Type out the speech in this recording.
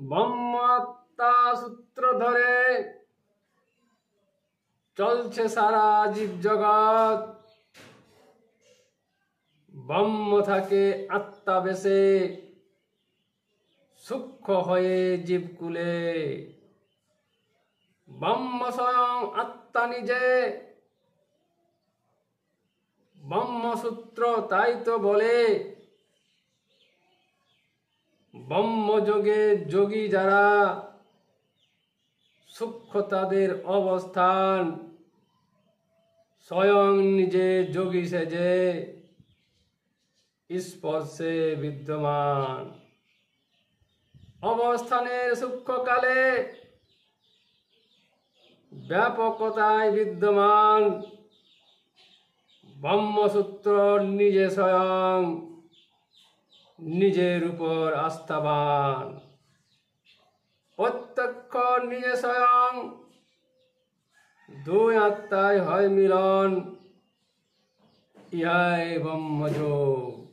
ব্রহ্মাত্মা সূত্র ধরে চলছে সারা জীবজগৎ। ব্রহ্ম থাকে আত্মা বেশে, সূক্ষ্ম হয়ে জীবকুলে। ব্রহ্ম স্বয়ং আত্মা নিজে, ব্রহ্মসূত্র তাই তো বলে। ব্রহ্মযোগে যোগী যারা, সূক্ষ্ম তাদের অবস্থান। স্বয়ং নিজে যোগী সেজে, স্পর্শে বিদ্যমান। অবস্থানের সূক্ষ্মকালে ব্যাপকতায় বিদ্যমান। ব্রহ্মসূত্র নিজে স্বয়ং, নিজের উপর আস্থাবান। প্রত্যক্ষ নিজে স্বয়ং, দুই আত্মায় হয় মিলন। ইহাই ব্রহ্মযোগ।